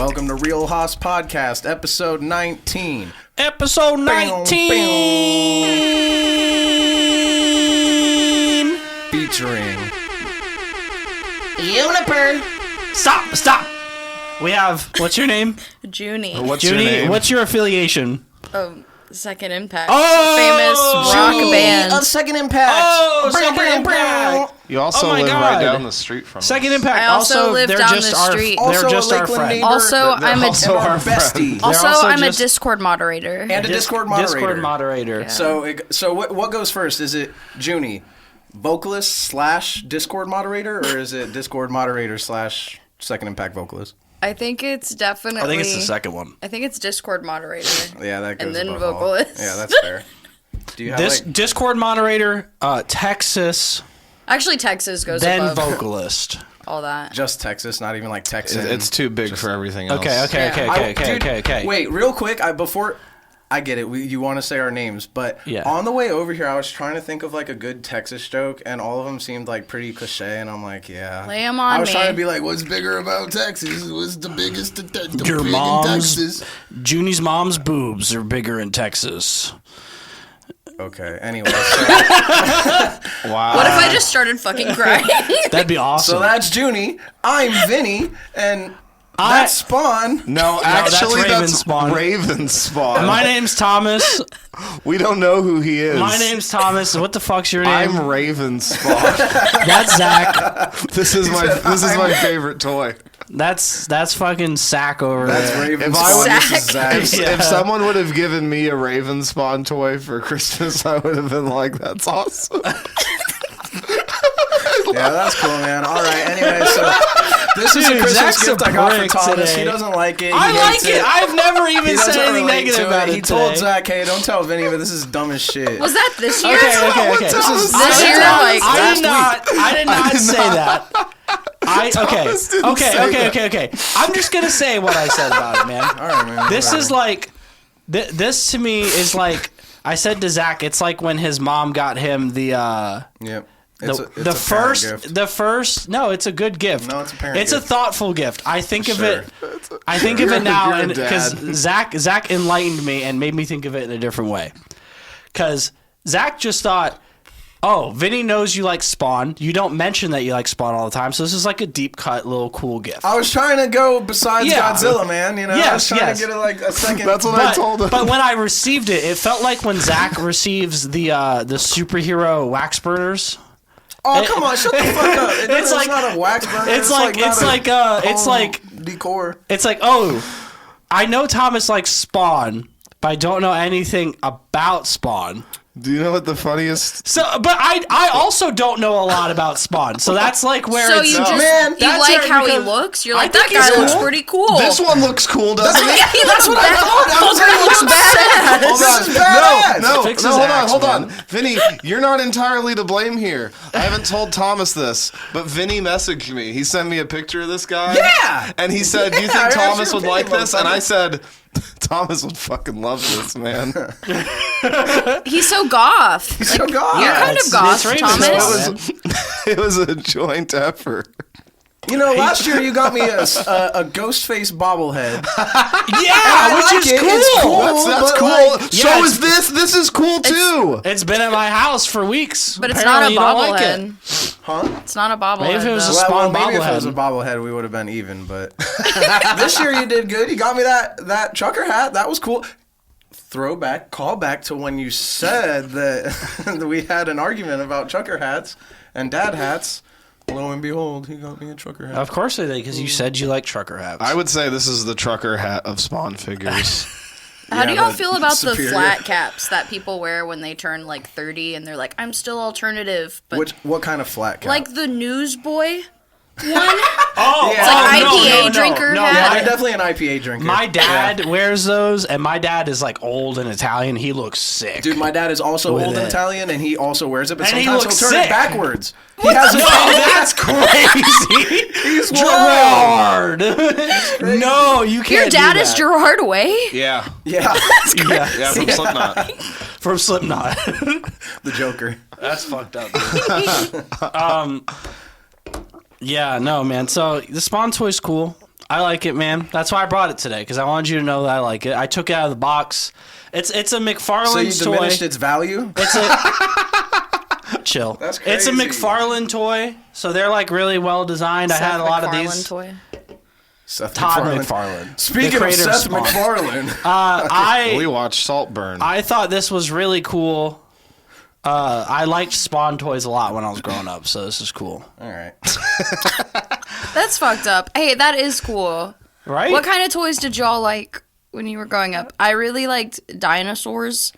welcome to Real Hoss Podcast, episode 19. Episode 19! Featuring... Juniper. Stop! We have, what's your name? Juni. What's your Juni, name? what's your affiliation? Second Impact. Oh! Famous rock band. Of Second Impact. Oh, Second Impact! You also Oh my live God. right down the street from Second us. Impact. I also live they're down just the our, street. They're Also just a our Lakeland friend. neighbor. Also, They're I'm a also And our our friend. bestie. also also I'm a just- Discord moderator. And a Discord moderator. Discord moderator. Yeah. So what goes first? Is it Juni, vocalist slash Discord moderator, or is it Discord moderator slash Second Impact vocalist? I think it's definitely. I think it's the second one. I think it's Discord moderator. Yeah, that goes And then above all. vocalist. Yeah, that's fair. Do you have This Discord moderator, Texas, Actually, Texas goes then above vocalist. all that. just Texas, not even like Texas? It's too big for everything else. Okay. Wait, real quick. Before I get it, you want to say our names, but Yeah. on the way over here, I was trying to think of like a good Texas joke, and all of them seemed like pretty cliche, and I'm like, yeah. Lay 'em on I was me. trying to be like, what's bigger about Texas? What's the biggest? The Your pig in mom's, Texas? Juni's mom's boobs are bigger in Texas. Okay. Anyway, so, Wow. What if I just started fucking crying? That'd be awesome. so that's Juni. I'm Vinny, and that's Spawn. No, that's actually, Raven that's Spawn. Raven Spawn. My name's Thomas. We don't know who he is. My name's Thomas. What the fuck's your name? I'm Raven Spawn. That's Zach. This is my favorite toy. That's fucking Sack over That's there. Raven. If I would- Spawn. This is Zach. If someone would have given me a Raven Spawn toy for Christmas, I would have been like, "That's awesome." Yeah, that's cool, man. All right. Anyway, so this is a Dude, Christmas Zach's gift a I got for prick Thomas. today. He doesn't like it. He I hates like it. I've never He even said doesn't anything relate negative to about it. it. He told today. Zach, "Hey, don't tell Vinny, but this is dumb as shit." Was that this year? Okay. This is This year, like, I did last not say that. Thomas didn't say Okay. I'm just gonna say what I said about it, man. All right, man. This whatever. is like, this to me is like, I said to Zach, it's like when his mom got him the Yep. the It's a parent gift. no, it's a good gift. No, it's a parent It's a gift. thoughtful gift. I think of Sure. it. I think of it now, You're a and because dad. Zach enlightened me and made me think of it in a different way. Because Zach just thought, oh, Vinny knows you like Spawn. You don't mention that you like Spawn all the time, so this is like a deep cut, little cool gift. I was trying to go besides Yeah. Godzilla, man. You know, I was Yes, trying yes. to get it like a second. That's what I told him. But when I received it, it felt like when Zach receives the superhero wax burners. Oh, come on, shut the fuck up! It's like- not a wax burner. It's like decor. It's like, oh, I know Thomas likes Spawn, but I don't know anything about Spawn. Do you know what the funniest? So, but I also don't know a lot about Spawn. So that's like where So it's you just Man, you that's like right, how he because looks? You're I like, that think he's guy looks cool. pretty cool. This one looks cool, doesn't it? He looks what I bad. thought. I was like, He looks bad. Hold This on. is badass. No, Fix his hold axe, on. man. Vinny, you're not entirely to blame here. I haven't told Thomas this, but Vinny messaged me. He sent me a picture of this guy. Yeah. And he said, do you Yeah, think I asked Thomas your would like opinion, this? And I said, Thomas would fucking love this, man. He's so goth. He's so goth. You're Yeah, kind of it's goth, Raven Thomas. Spawn. It was a joint effort. You know, last year you got me a Ghostface bobblehead. yeah, which like is it. cool. It's cool. That's but, cool. like, So yeah, is this. This is cool too. It's been at my house for weeks. But it's Apparently not a you don't like it. bobblehead. Huh? It's not a bobblehead. Maybe if it was though. a Well, Spawn maybe if it was a bobblehead. bobblehead, we would have been even. But this year you did good. You got me that trucker hat. That was cool. Throwback, callback to when you said that that we had an argument about trucker hats and dad hats. Lo and behold, he got me a trucker hat. Of course they did, because you said you like trucker hats. I would say this is the trucker hat of Spawn figures. How do Yeah, y'all but feel about the superior. flat caps that people wear when they turn like 30 and they're like, I'm still alternative, but What kind of flat cap? like the newsboy one? Oh, Yeah. like Oh, IPA drinker no, hat. yeah, my- I'm definitely an IPA drinker. My dad wears those, and my dad is like old and Italian. He looks sick. Dude, my dad is also With old and it. Italian, and he also wears it, but And he sometimes he'll looks turn sick. it backwards. He has a No, that's crazy. He's Gerard. No, you can't. Your dad do is that. Gerard Way? Yeah. Yeah, Yeah, Yeah, from Slipknot. from Slipknot. the Joker. That's fucked up. Dude. Yeah, no, man. So the Spawn toy's cool. I like it, man. That's why I brought it today, because I wanted you to know that I like it. I took it out of the box. It's a McFarlane's So you diminished toy. its value? It's a chill. That's It's a crazy. McFarlane toy, so they're like really well designed. I had a lot of these. Toy. Seth Todd MacFarlane. McFarlane. Speaking the of creator Seth Spawn. MacFarlane, We I watched Saltburn. thought this was really cool. I liked Spawn toys a lot when I was growing up, so this is cool. all right. That's fucked up. Hey, that is cool. Right? What kind of toys did y'all like when you were growing up? I really liked dinosaurs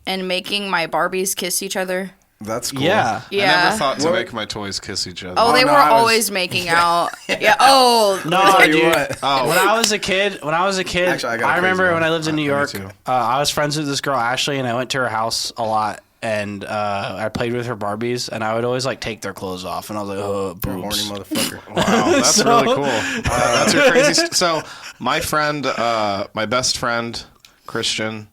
and making my Barbies kiss each other. That's cool. Yeah. Yeah. I never thought to What- make my toys kiss each other. Oh, they no, were I was- always making out. Yeah. Oh. No, Tell you dude. what. Oh, When I was a kid, Actually, I got a I remember crazy when one. I lived in New Me York, too. I was friends with this girl, Ashley, and I went to her house a lot. And I played with her Barbies, and I would always like take their clothes off, and I was like, "Oh, You're a horny boobs." motherfucker. Wow, that's So- really cool. That's your crazy. So, my friend, my best friend, Christian,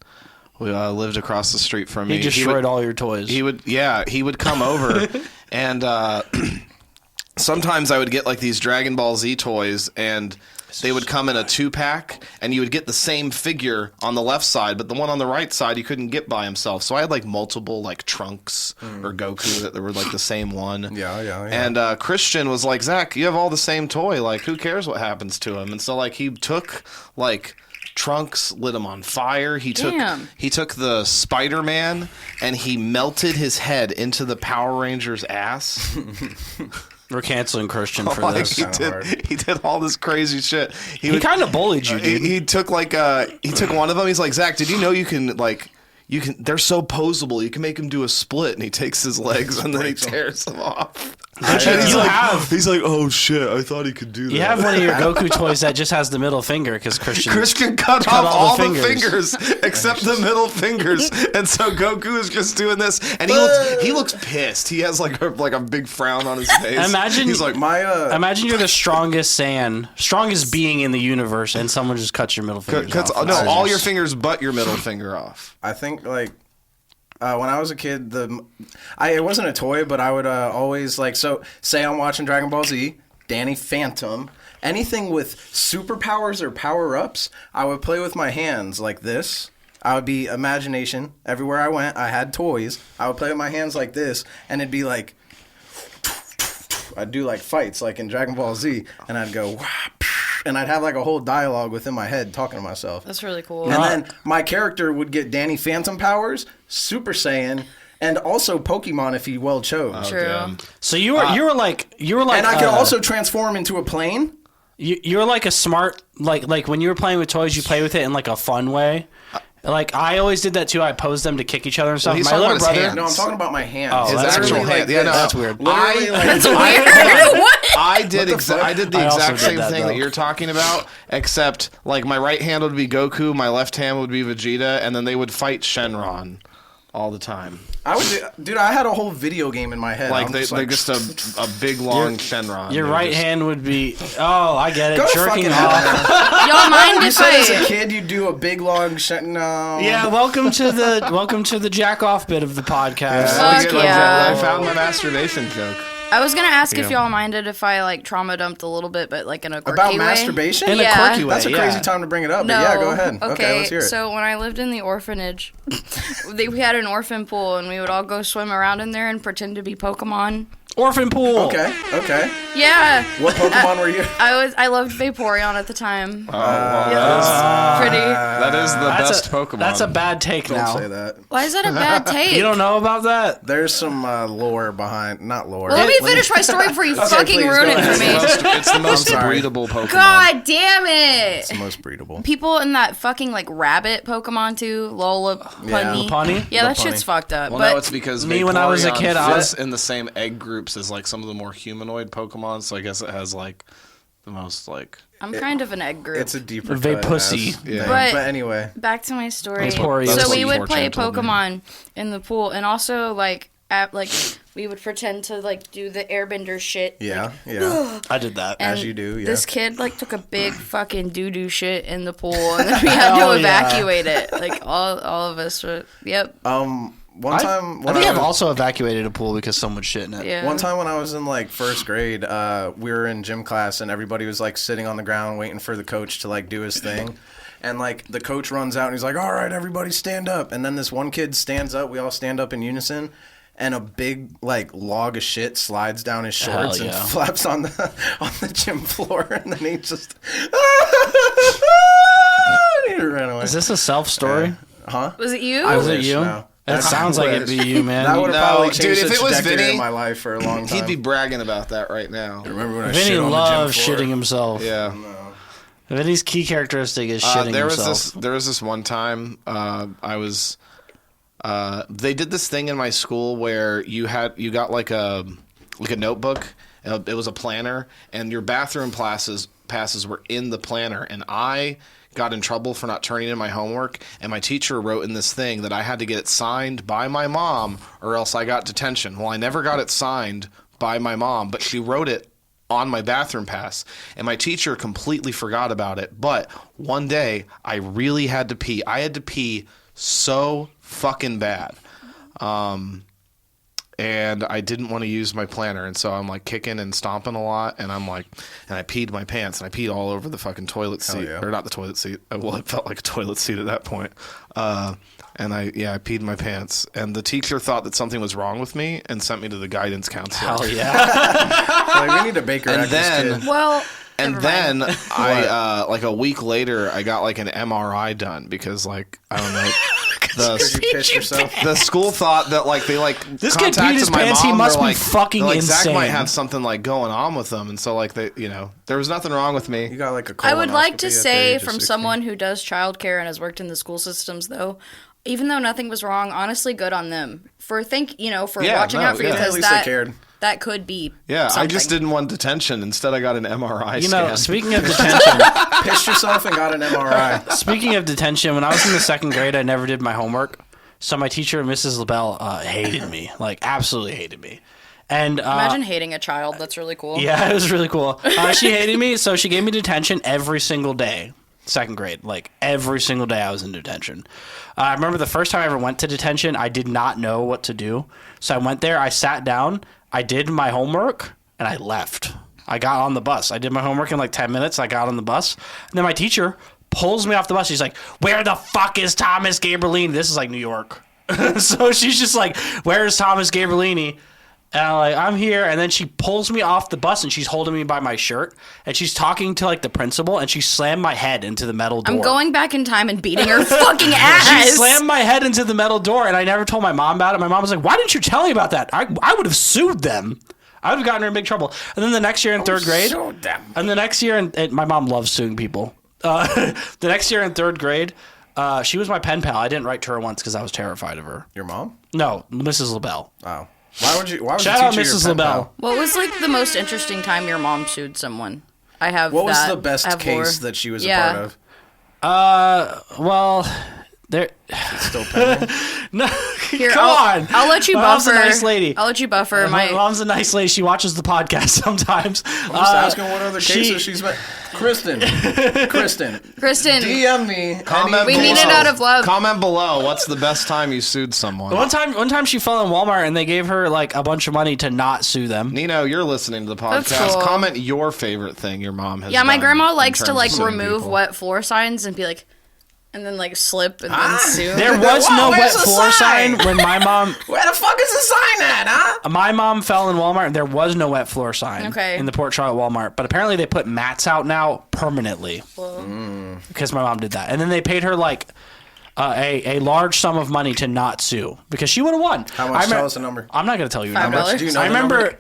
we lived across the street from me. He destroyed all your toys. He would come over, and sometimes I would get like these Dragon Ball Z toys, and they would come in a 2-pack, and you would get the same figure on the left side, but the one on the right side you couldn't get by himself. So I had like multiple like Trunks or Goku that were like the same one. Yeah. And Christian was like, Zach, you have all the same toy. Like, who cares what happens to him? And so like he took like Trunks, lit him on fire. He took the Spider-Man and he melted his head into the Power Ranger's ass. We're canceling Christian for Like, this. kinda he did all this crazy shit. He kind of bullied you, dude. He took like he took one of them. He's like, Zach, did you know you can they're so posable. You can make him do a split, and he takes his legs and then he tears them off. And he's like, oh shit, I thought he could do that. You have one of your Goku toys that just has the middle finger because Christian cut off all the fingers except the middle fingers, and so Goku is just doing this, and he looks pissed. He has like a big frown on his face. Imagine he's like, imagine you're the strongest strongest being in the universe, and someone just cuts your middle finger cuts off. all your fingers but your middle finger off. I think like when I was a kid, it wasn't a toy, but I would always like, so say I'm watching Dragon Ball Z, Danny Phantom, anything with superpowers or power-ups, I would play with my hands like this. I would be imagination. Everywhere I went, I had toys. I would play with my hands like this, and it'd be like, I'd do like fights like in Dragon Ball Z, and I'd go, and I'd have like a whole dialogue within my head talking to myself. That's really cool. And then my character would get Danny Phantom powers, Super Saiyan, and also Pokemon if he well chose. True. Damn. So you were like And I could also transform into a plane. you were like a smart like when you were playing with toys, you play with it in like a fun way. Like I always did that too. I posed them to kick each other and stuff. he's My talking little about his brother. hands. No, I'm talking about my hands. Oh, His that's actual weird. hand. Yeah, no, That's weird. Literally, That's weird. I did the I also exact did same that, thing though. that you're talking about, except like my right hand would be Goku, my left hand would be Vegeta, and then they would fight Shenron all the time. Dude, I had a whole video game in my head. Like I'm they just a big long Shenron. Your They right just- hand would be. Oh, I get it. Go to Jerking fucking off. hell. Y'all mind You if said as a I... kid you do a big long no. Yeah, welcome to the jack off bit of the podcast. Fuck yeah. I found my masturbation joke. I was gonna ask if Yeah. y'all minded if I like trauma dumped a little bit, but like in a quirky About way. masturbation? In Yeah. a quirky way. That's a crazy yeah. time to bring it up. No. But yeah, go ahead. Okay, let's hear it. So when I lived in the orphanage, we had an orphan pool, and we would all go swim around in there and pretend to be Pokemon. Orphan pool. Okay. Yeah. What Pokemon were you? I loved Vaporeon at the time. Oh, well, Yeah, pretty. that is the That's best a, Pokemon. That's a bad take Don't now. say that. Why is that a bad take? You don't know about that? There's some lore behind, not lore. Well, let me finish my story before you fucking please, ruin go it ahead. for me. It's the most sorry. breedable Pokemon. God damn it! It's the most breedable. People in that fucking like rabbit Pokemon too, Lopunny. Lopunny? Yeah, that Lopunny. shit's fucked up. Well, but no, it's because Me, when I was a Vaporeon kid, I fits was- in the same egg groups as like some of the more humanoid Pokemon. So I guess it has like the most like. I'm kind of an egg group. It's a deeper Vapussy. cut. Yeah. But- anyway. Back to my story. That's poor So That's we what would play 4chan told me. Pokemon in the pool, and also like we would pretend to like do the Airbender shit. Yeah, yeah. I did that. And As you do, yeah. This kid like took a big fucking doo-doo shit in the pool, and then we had to Hell yeah. evacuate it. Like all of us were. Yep. One time, I think I've also evacuated a pool because someone shit in it. Yeah. One time when I was in like first grade, we were in gym class and everybody was like sitting on the ground waiting for the coach to like do his thing. And like the coach runs out and he's like, "All right, everybody stand up." And then this one kid stands up. We all stand up in unison. And a big like log of shit slides down his shorts and flaps on the gym floor. And then he just he ran away. Is this a self story? Huh? Was it you? Was it you? No. It sounds like it'd be you, man. That would have probably changed dude, if the it was trajectory Vinny, of my life for a long time. He'd be bragging about that right now. Remember when I Vinny shit on loves the gym floor? shitting himself. Yeah. Vinny's key characteristic is shitting himself. There was this one time they did this thing in my school where you got like a notebook. It was a planner, and your bathroom passes were in the planner, and I got in trouble for not turning in my homework, and my teacher wrote in this thing that I had to get it signed by my mom or else I got detention. Well, I never got it signed by my mom, but she wrote it on my bathroom pass, and my teacher completely forgot about it. But one day I really had to pee. I had to pee so fucking bad. And I didn't want to use my planner, and so I'm like kicking and stomping a lot, and I peed my pants, and I peed all over the fucking toilet seat, or not the toilet seat. Well, it felt like a toilet seat at that point. And I peed my pants, and the teacher thought that something was wrong with me and sent me to the guidance counselor. Hell yeah! Like, we need to Baker Act this kid. Well, And never then mind. I like a week later, I got like an MRI done because like I don't know. Because you pissed yourself. The school thought that like they like This kid contacted peed his my pants, mom. he must They're be like, fucking they're like, Zach insane. might have something like going on with them, and so like they, there was nothing wrong with me. You got like a I would like to colonoscopy at the say, age of from 16. someone who does childcare and has worked in the school systems, though, even though nothing was wrong, honestly, good on them for watching out for you, At because least they cared. that could be Yeah, something. I just didn't want detention. Instead, I got an MRI You know, scan. speaking of detention, Pissed yourself and got an MRI. speaking of detention, when I was in the second grade, I never did my homework. So my teacher, Mrs. LaBelle, hated me, like absolutely hated me. And Imagine hating a child. That's really cool. yeah, it was really cool. She hated me, so she gave me detention every single day. Second grade, like every single day I was in detention. I remember the first time I ever went to detention, I did not know what to do. So I went there, I sat down, I did my homework, and I left. I got on the bus. I did my homework in like 10 minutes. I got on the bus. And then my teacher pulls me off the bus. She's like, "Where the fuck is Thomas Gabrielini?" This is like New York. So she's just like, "Where's Thomas Gabrielini?" And I'm like, "I'm here." And then she pulls me off the bus and she's holding me by my shirt. And she's talking to like the principal and she slammed my head into the metal door. I'm going back in time and beating her fucking ass. She slammed my head into the metal door and I never told my mom about it. My mom was like, "Why didn't you tell me about that? I would have sued them. I would have gotten her in big trouble." And then the next year in third grade, and the next year, and my mom loves suing people. The next year in third grade, she was my pen pal. I didn't write to her once because I was terrified of her. Your mom? No, Mrs. LaBelle. Oh. Why would you Shout out teach her Mrs. your pen LaBelle. pal? What was like the most interesting time your mom sued someone? I have. What was that. the best I have case more. that she was Yeah. a part of? Well, there. It's still pending. No, Here, come on. I'll let you My buffer. mom's a nice lady. I'll let you buffer. My mom's a nice lady. She watches the podcast sometimes. I'm just asking what other cases she's met. Kristen, Kristen, DM me. Comment we below. mean it out of love. Comment below. What's the best time you sued someone? One time she fell in Walmart and they gave her like a bunch of money to not sue them. Nino, you're listening to the That's podcast. cool. Comment your favorite thing your mom has Yeah, my done grandma in likes to terms like of suing remove people. wet floor signs and be like, and then like slip and then sue. There was no Where's wet the floor sign? sign when my mom. Where the fuck is the sign at, huh? My mom fell in Walmart and there was no wet floor sign Okay. in the Port Charlotte Walmart. But apparently they put mats out now permanently because my mom did that. And then they paid her like a large sum of money to not sue because she would have won. How much? Tell us a number. I'm not going to tell you a $5. number. How much do you know I the remember. number?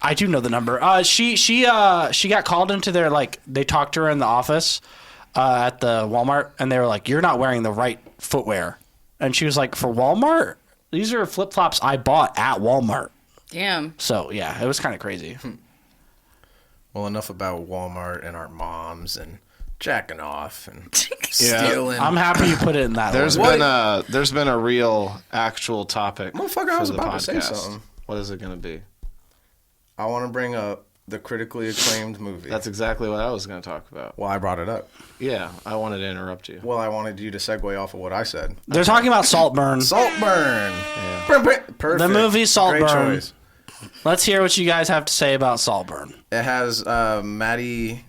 I do know the number. She got called into their like they talked to her in the office at the Walmart and they were like, "You're not wearing the right footwear," and she was like, "For Walmart, these are flip flops I bought at Walmart." Damn. So yeah, it was kind of crazy. Well, enough about Walmart and our moms and jacking off and stealing. I'm happy you put it in that. There's order. been a real actual topic. Motherfucker, I for was the about to say podcast. something. What is it going to be? I want to bring up the critically acclaimed movie. That's exactly what I was going to talk about. Well, I brought it up. Yeah, I wanted to interrupt you. Well, I wanted you to segue off of what I said. They're talking about Saltburn. Saltburn. Yeah. Perfect. The movie Saltburn. Great choice. Let's hear what you guys have to say about Saltburn. It has Maddie,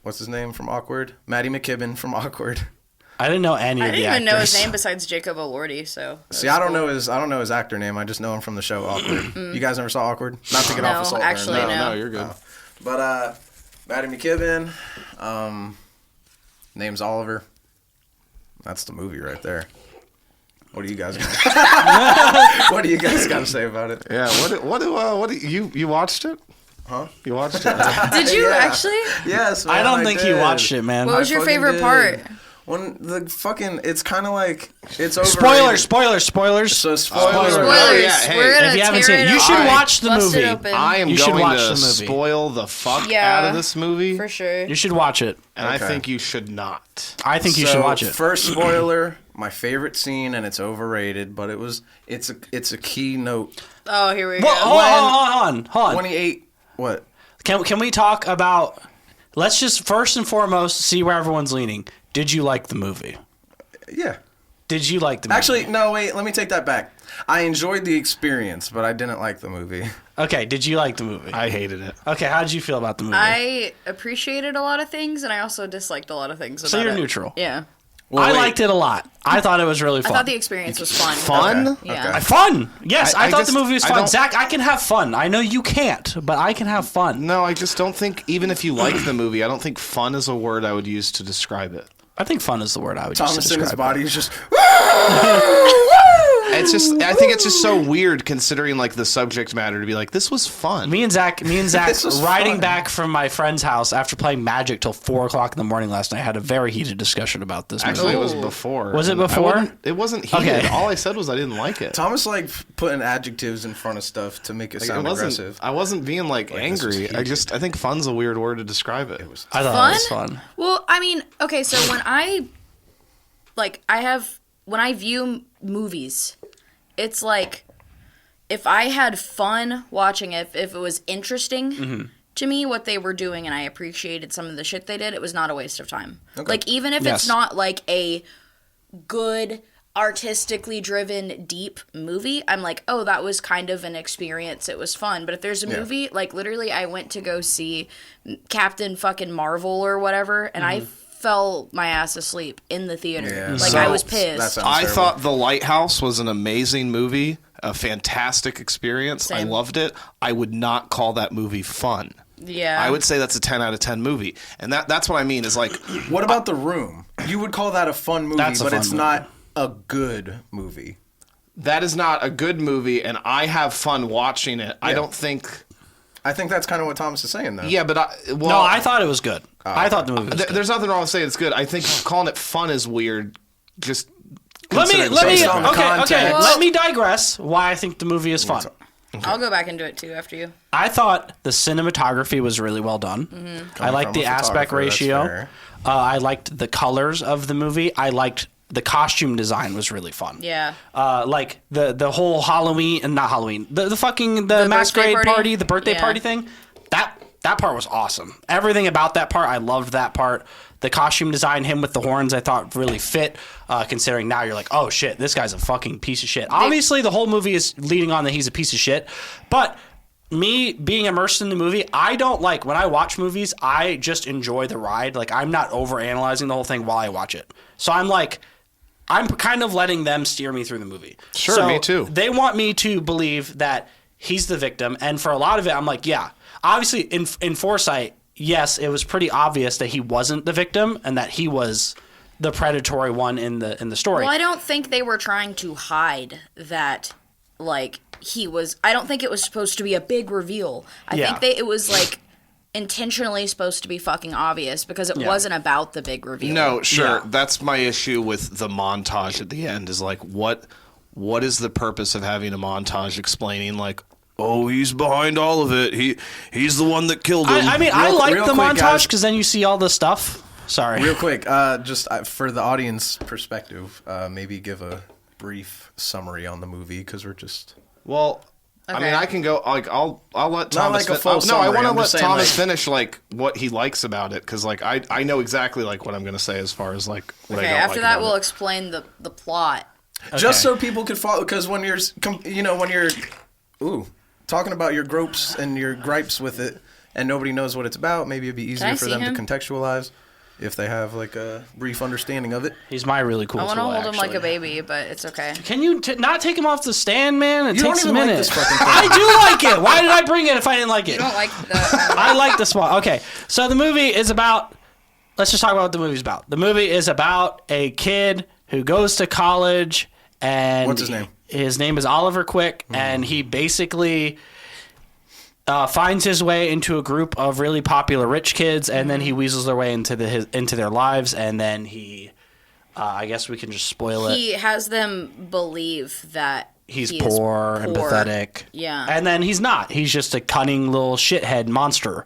what's his name from Awkward? Maddie McKibben from Awkward. I didn't know any of the I didn't even know his actors. name besides Jacob Elordi. So See, I don't know his actor name. I just know him from the show Awkward. You guys never saw Awkward? Not to get off of Saltburn. Actually, No, you're good. But Maddie McKibben, name's Oliver. That's the movie right there. What do you guys What do you guys got to say about it? Yeah, what do you watched it? Huh? You watched it? did you actually? Yes, man, I don't think you watched it, man. What was your favorite part? When the fucking, it's kind of like, it's over. Spoilers. So spoilers. Spoilers. Oh, yeah, hey, We're gonna If you haven't tear seen it, it you should apart, watch the bust it movie. open. I am You should going watch to the movie. spoil the fuck Yeah. out of this movie, for sure. You should watch it. and I Okay. think you should not. I think you should watch it. First spoiler, my favorite scene, and it's overrated, but it's a keynote. Oh, here we go. Well, hold on. 28. What? Can we talk about? Let's just first and foremost see where everyone's leaning. Did you like the movie? Yeah. Did you like the movie? Actually, no. Wait. Let me take that back. I enjoyed the experience, but I didn't like the movie. Okay. Did you like the movie? I hated it. Okay. How did you feel about the movie? I appreciated a lot of things, and I also disliked a lot of things about it. So you're neutral. Yeah. Well, I wait. liked it a lot. I thought it was really fun. I thought the experience was fun. Fun? Okay. Yeah. Okay. Fun. Yes, I thought just- the movie was I fun. don't- Zach, I can have fun. I know you can't, but I can have fun. No, I just don't think, even if you like the movie, I don't think fun is a word I would use to describe it. I think fun is the word I would use to Thomas in his describe body it. is just. It's just, I think it's just so weird considering like the subject matter to be like, this was fun. Me and Zach This was riding fun. back from my friend's house after playing Magic till 4:00 in the morning last night had a very heated discussion about this movie. Actually, it was Ooh. before. Was it and I before? wouldn't- It wasn't heated. Okay. All I said was I didn't like it. Thomas like putting adjectives in front of stuff to make it Like, sound it wasn't, aggressive. I wasn't being like this was angry. I think fun's a weird word to describe it. I thought Fun? it was fun. Well, I mean, okay, so when I view movies, it's like if I had fun watching it, if it was interesting to me what they were doing and I appreciated some of the shit they did, it was not a waste of time. Okay. Like even if Yes. it's not like a good artistically driven deep movie, I'm like, oh, that was kind of an experience, it was fun. But if there's a movie, like literally I went to go see Captain fucking Marvel or whatever, and I fell my ass asleep in the theater. Yeah. Like So, I was that pissed. sounds I terrible. thought The Lighthouse was an amazing movie, a fantastic experience. I Same. loved it. I would not call that movie fun. Yeah. I would say that's a 10 out of 10 movie. And that's what I mean is like, What about The Room? You would call that a fun movie, That's a but fun it's movie. not a good movie. that is not a good movie and I have fun watching it. I Yeah. don't think, I think that's kind of what Thomas is saying, though. yeah, but No, I thought it was good. I thought the movie was good. there's nothing wrong with saying it's good. I think calling it fun is weird. Just Let me Based on the okay. context. Let me digress. Why I think the movie is fun. I'll go back into it too after you. I thought the cinematography was really well done. I liked from the a aspect photographer, that's ratio. fair. I liked the colors of the movie. I liked the costume design was really fun. Yeah. Like the whole Halloween and not Halloween, the fucking the masquerade birthday party? the birthday Yeah. party thing. That part was awesome. Everything about that part, I loved that part. The costume design, him with the horns, I thought really fit. Considering now you're like, oh shit, this guy's a fucking piece of shit. Obviously, the whole movie is leading on that he's a piece of shit, but me being immersed in the movie, I don't like when I watch movies. I just enjoy the ride. Like I'm not over analyzing the whole thing while I watch it. So I'm like, I'm kind of letting them steer me through the movie. Sure, So me too. They want me to believe that he's the victim, and for a lot of it, I'm like, yeah. Obviously, in foresight, yes, it was pretty obvious that he wasn't the victim and that he was the predatory one in the story. Well, I don't think they were trying to hide that, like, he was. I don't think it was supposed to be a big reveal. I Yeah. think it was, like, intentionally supposed to be fucking obvious because it wasn't about the big reveal. No, sure. Yeah. That's my issue with the montage at the end is like, what is the purpose of having a montage explaining like, oh, he's behind all of it. He's the one that killed him. I mean, I like real the quick, montage guys. because then you see all the stuff. Sorry. Real quick, just for the audience perspective, maybe give a brief summary on the movie because we're just. Well, I mean, I can go like I'll let Thomas. Not like a full no, I summary, want to I'm let just saying, Thomas like- finish like what he likes about it because like I know exactly like what I'm gonna say as far as like what I Okay, don't after like that, about we'll it. explain the plot. Just so people could follow, because when you're, when you're, talking about your gropes and your gripes with it, and nobody knows what it's about, maybe it'd be I easier for see them him? to contextualize if they have like a brief understanding of it. He's my really cool I want to tool, hold him like a actually. baby, but it's okay. Can you not take him off the stand, man? It You don't takes a even like minute. this fucking thing. I do like it. Why did I bring it if I didn't like it? You don't like the. I like the spot. Okay, so the movie is about. Let's just talk about what the movie's about. The movie is about a kid who goes to college, and What's his name? His name is Oliver Quick, and he basically finds his way into a group of really popular rich kids, and then he weasels their way into into their lives, and then he. I guess we can just spoil it. He has them believe that He's he is poor and pathetic. Yeah. And then he's not. He's just a cunning little shithead monster.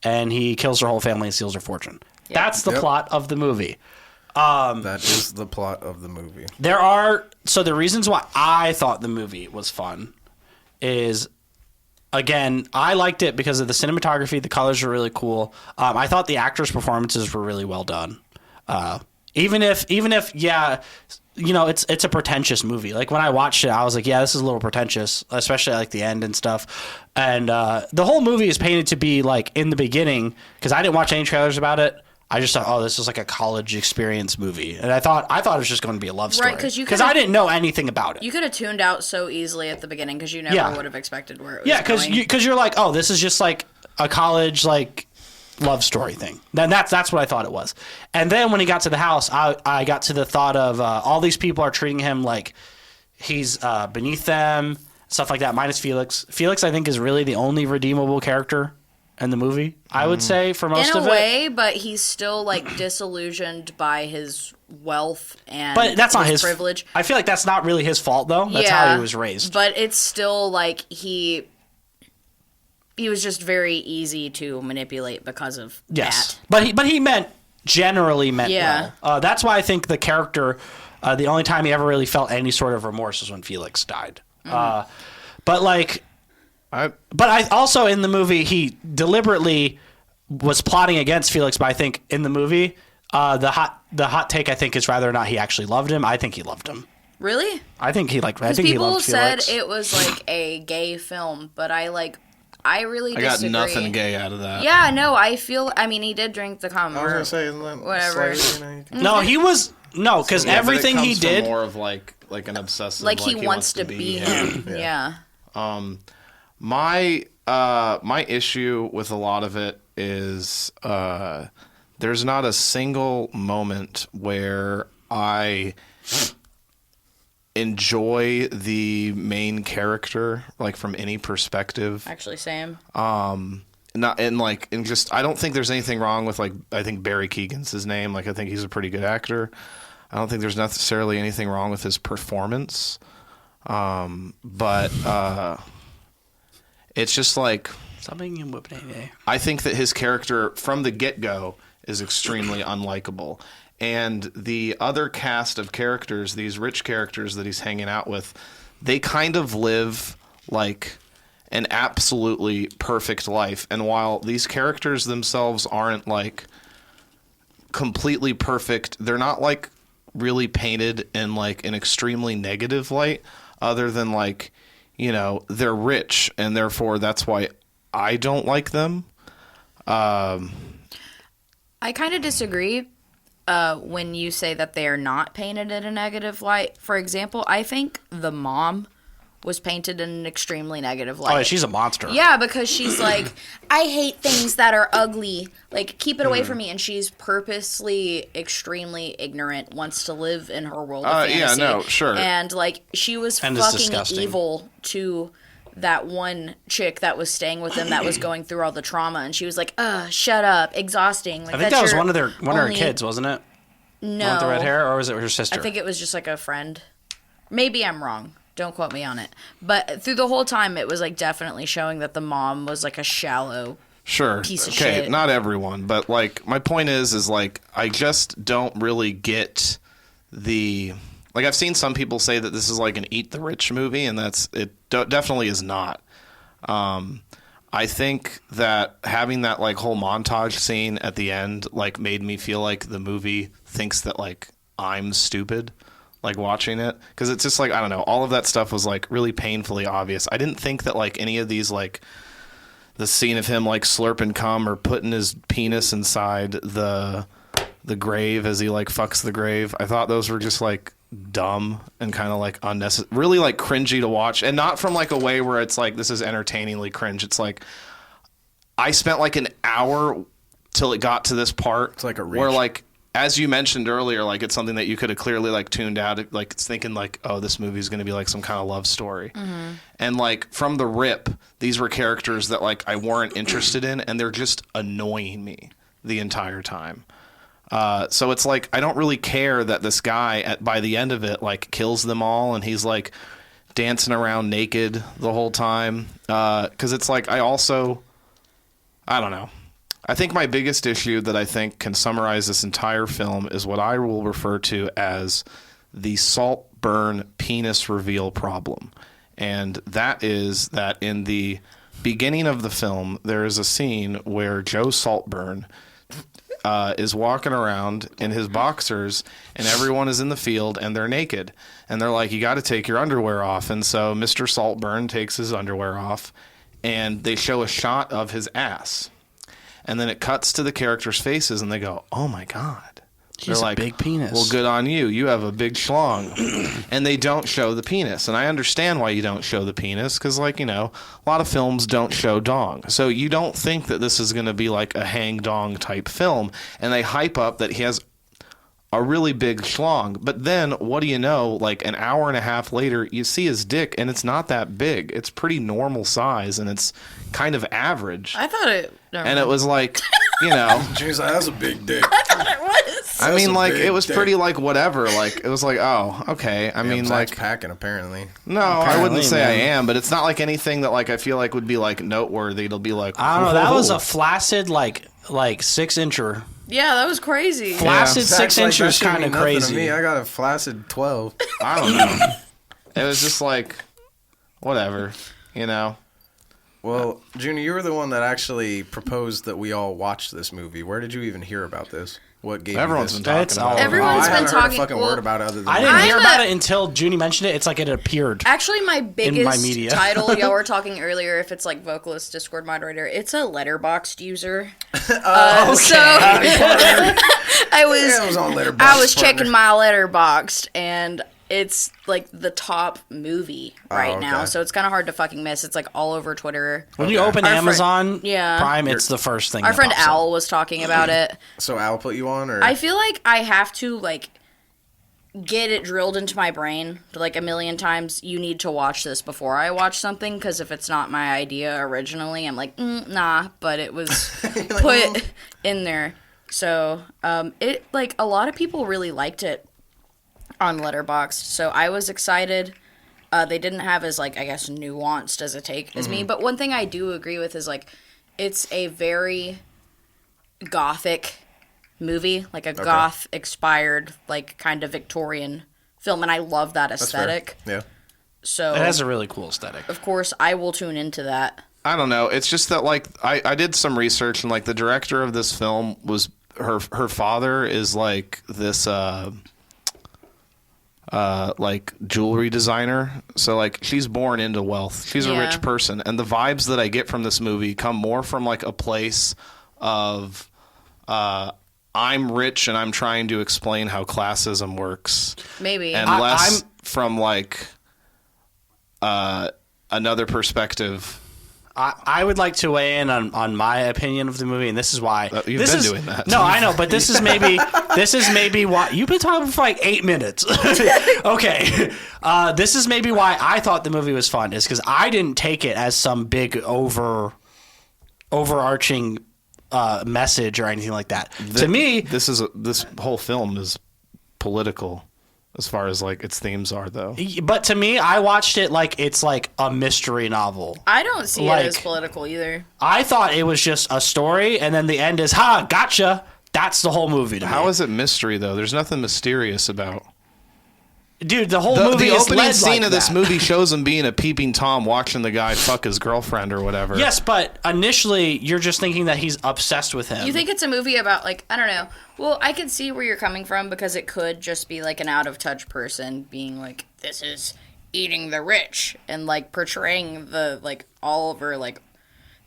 And he kills their whole family and steals their fortune. That's the Yep. plot of the movie. That is the plot of the movie. So the reasons why I thought the movie was fun is, again, I liked it because of the cinematography. The colors were really cool. I thought the actors' performances were really well done. Even if, yeah, it's a pretentious movie. Like when I watched it, I was like, yeah, this is a little pretentious, especially like the end and stuff. And the whole movie is painted to be like in the beginning, because I didn't watch any trailers about it. I just thought, oh, this is like a college experience movie, and I thought it was just going to be a love story, Right, 'cause because I didn't know anything about it. You could have tuned out so easily at the beginning because you never Yeah. would have expected where it was Yeah, going. because you're like, oh, this is just like a college like love story thing. Then that's what I thought it was. And then when he got to the house, I got to the thought of all these people are treating him like he's beneath them, stuff like that. Minus Felix. Felix, I think, is really the only redeemable character in the movie. I would say for most in of a it. way, but he's still like disillusioned by his wealth and But that's not his privilege. I feel like that's not really his fault though. That's how he was raised. But it's still like he was just very easy to manipulate because of Yes, that. but he generally meant Yeah. well. That's why I think the character, the only time he ever really felt any sort of remorse was when Felix died. But I also in the movie he deliberately was plotting against Felix. But I think in the movie, the hot take I think is whether or not he actually loved him. I think he loved him. Really? I think he liked. I Because think he people loved said Felix. it was like a gay film, but I really I got disagree. nothing gay out of that. Yeah, no, I mean, he did drink the cum. I was or- gonna say, isn't that whatever. slightly, you No, he was no because Yeah, but it everything he comes from did. more of like an obsessive. like he wants to be him. Yeah. My issue with a lot of it is there's not a single moment where I enjoy the main character like from any perspective. Actually, same. Not and like and just I don't think there's anything wrong with like I think Barry Keoghan's his name. Like I think he's a pretty good actor. I don't think there's necessarily anything wrong with his performance. But it's just like Something in whipping. I think that his character from the get-go is extremely unlikable. And the other cast of characters, these rich characters that he's hanging out with, they kind of live like an absolutely perfect life. And while these characters themselves aren't like completely perfect, they're not like really painted in like an extremely negative light other than like, you know, they're rich and therefore that's why I don't like them. I kind of disagree when you say that they are not painted in a negative light. For example, I think the mom was painted in an extremely negative light. Oh, she's a monster. Yeah, because she's like, I hate things that are ugly. Like, keep it away from me. And she's purposely extremely ignorant, wants to live in her world of fantasy. Yeah, no, sure. And, like, she was And it's fucking disgusting. evil to that one chick that was staying with them that was going through all the trauma. And she was like, shut up, exhausting. Like, I think that's that was your one of her only- kids, wasn't it? No. The one with the red hair, or was it her sister? I think it was just like a friend. Maybe I'm wrong. Don't quote me on it. But through the whole time, it was like definitely showing that the mom was like a shallow. Sure. Piece of okay, shit. not everyone, but like my point is like I just don't really get the Like, I've seen some people say that this is like an eat the rich movie, and definitely is not. I think that having that like whole montage scene at the end like made me feel like the movie thinks that like I'm stupid, like watching it, because it's just like, I don't know, all of that stuff was like really painfully obvious. I didn't think that like any of these, like the scene of him like slurping cum or putting his penis inside the grave as he like fucks the grave, I thought those were just like dumb and kind of like unnecessary, really like cringy to watch, and not from like a way where it's like this is entertainingly cringe. It's like I spent like an hour till it got to this part. It's like a reach. Where like, as you mentioned earlier, like it's something that you could have clearly like tuned out. Like it's thinking like, oh, this movie is going to be like some kind of love story. And like from the rip, these were characters that like I weren't interested in, and they're just annoying me the entire time. So it's like I don't really care that this guy by the end of it like kills them all, and he's like dancing around naked the whole time. Because it's like I don't know. I think my biggest issue that I think can summarize this entire film is what I will refer to as the SALTBURN penis reveal problem. And that is that in the beginning of the film, there is a scene where Joe Saltburn is walking around in his boxers, and everyone is in the field and they're naked. And they're like, you got to take your underwear off. And so Mr. Saltburn takes his underwear off, and they show a shot of his ass. And then it cuts to the characters' faces, and they go, oh my God. He's They're a like, big penis. Well, good on you. You have a big schlong. And they don't show the penis. And I understand why you don't show the penis, because, like, you know, a lot of films don't show dong. So you don't think that this is going to be like a hang dong type film. And they hype up that he has a really big schlong. But then, what do you know? Like, an hour and a half later, you see his dick, and it's not that big. It's pretty normal size, and it's kind of average. I thought it. And it was like, you know. Jeez, that's a big dick. I thought it was. I mean, like, it was dick. pretty, like, whatever. Like, it was like, oh, okay. I mean, Zach's like, packing, apparently. no, I wouldn't say man. I am, but it's not like anything that, like, I feel like would be, like, noteworthy. It'll be like, I don't know. That was whoa. a flaccid, like 6-incher. Yeah, that was crazy. Flaccid Zach's 6-incher that is shouldn't kind of mean nothing to crazy. me. I got a flaccid 12. I don't know. It was just like, whatever, you know? Well, Juni, you were the one that actually proposed that we all watch this movie. Where did you even hear about this? What gave Everyone's you been this? talking That's about all- it. Everyone's I been haven't heard talking. a fucking well, word about it other than I didn't hear I'm about a- it until Juni mentioned it. It's like it appeared. Actually, my biggest media. title, y'all were talking earlier, if it's like vocalist, Discord moderator, it's a letterboxed user. So I was, Yeah, it was on Letterboxd, I was partner. checking my letterboxed, and it's like the top movie right now, okay. so it's kind of hard to fucking miss. It's like all over Twitter. When you open Our friend- Amazon yeah. Prime, it's the first thing. Our that friend pops up. Al was talking about it. So Al put you on, or I feel like I have to like get it drilled into my brain like a million times. You need to watch this before I watch something, because if it's not my idea originally, I'm like, nah. But it was put in there, so it like a lot of people really liked it on Letterboxd. So I was excited. They didn't have as like I guess nuanced as a take as me, but one thing I do agree with is like it's a very gothic movie, like a goth expired, like kind of Victorian film, and I love that That's fair. aesthetic. Yeah. So It has a really cool aesthetic. of course I will tune into that. I don't know. It's just that, like, I did some research, and, like, the director of this film was, her father is, like, this, like, jewelry designer. So, like, she's born into wealth. She's a Yeah. rich person. And the vibes that I get from this movie come more from, like, a place of, I'm rich and I'm trying to explain how classism works. Maybe. And less from, like, another perspective. I would like to weigh in on my opinion of the movie, and this is why. You've this been is, doing that. No, I know, but this is maybe why you've been talking for like 8 minutes. Okay, this is maybe why I thought the movie was fun, is because I didn't take it as some big overarching message or anything like that. To me, this whole film is political as far as like its themes are, though. but to me, I watched it like it's like a mystery novel. I don't see like- it as political either. I thought it was just a story, and then the end is, ha, gotcha. That's the whole movie to me. How is it mystery, though? There's nothing mysterious about. Dude, the whole movie the is opening led scene like of this that. movie shows him being a peeping Tom watching the guy fuck his girlfriend or whatever. Yes, but initially you're just thinking that he's obsessed with him. You think it's a movie about, like, I don't know. Well, I can see where you're coming from because it could just be, like, an out-of-touch person being like, this is eating the rich, and, like, portraying the, like, Oliver, like,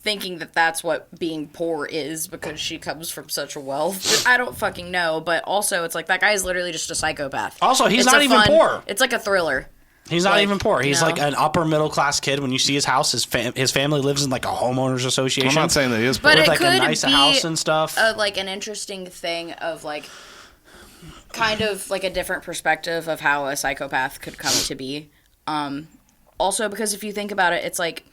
thinking that that's what being poor is because she comes from such a wealth. I don't fucking know, but also it's like that guy is literally just a psychopath. Also, he's It's not a even poor. It's like a thriller. He's not Like, even poor. He's no. like an upper middle class kid. When you see his house, his family lives in like a homeowners association. I'm not saying that he is poor. But with it like could a nice be house and stuff. Like an interesting thing of like kind of like a different perspective of how a psychopath could come to be. Also, because if you think about it, it's like,